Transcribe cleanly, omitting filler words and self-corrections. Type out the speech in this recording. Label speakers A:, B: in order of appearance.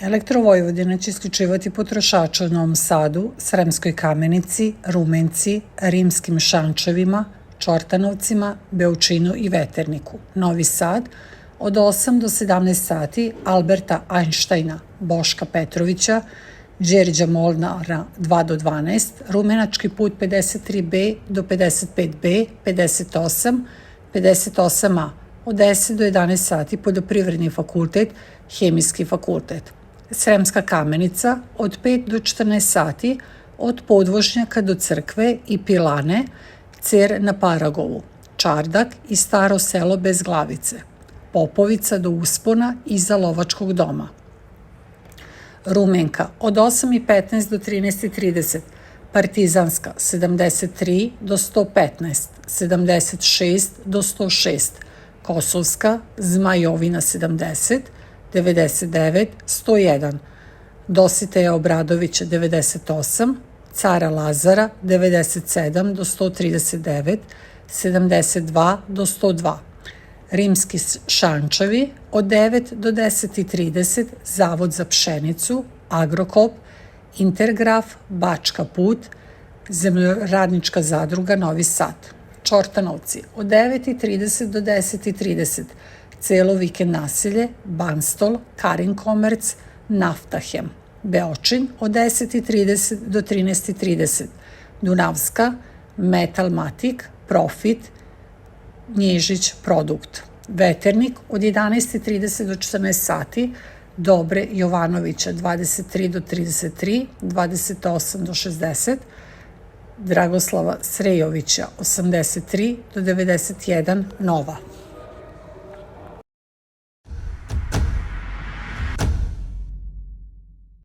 A: Elektrovojvodina će isključivati potrošače u Novom Sadu, Sremskoj Kamenici, Rumenci, Rimskim Šančevima, Čortanovcima, Beočinu i Veterniku. Novi Sad od 8 do 17 sati Alberta Einsteina, Boška Petrovića, Đerđa Molnara 2 do 12, Rumenački put 53B do 55B, 58, 58A, od 10 do 11 sati Poljoprivredni fakultet, Hemijski fakultet. Sremska Kamenica od 5 do 14 sati od Podvožnjaka do Crkve i Pilane, Cer na Paragovu, Čardak i Staro selo bez Glavice, Popovica do Uspona iza Lovačkog doma. Rumenka od 8:15 do 13:30, Partizanska 73 do 115, 76 do 106, Kosovska, Zmajovina 70, 99, 101, Dositeja Obradovića 98, Cara Lazara 97 do 139, 72 do 102, Rimski Šančevi od 9 do 10:30, Zavod za pšenicu, Agrokop, Intergraf, Bačka put, Zemljoradnička zadruga Novi Sad. Čortanovci od 9:30 do 10:30, Celo vikend naselje, Banstol, Karin Komerc, Naftahem. Beočin od 10:30 do 13:30, Dunavska, Metalmatik, Profit, Nježić Produkt. Veternik od 11:30 do 14 sati, Dobre Jovanovića 23 do 33, 28 do 60, Dragoslava Srejovića 83 do 91, Nova.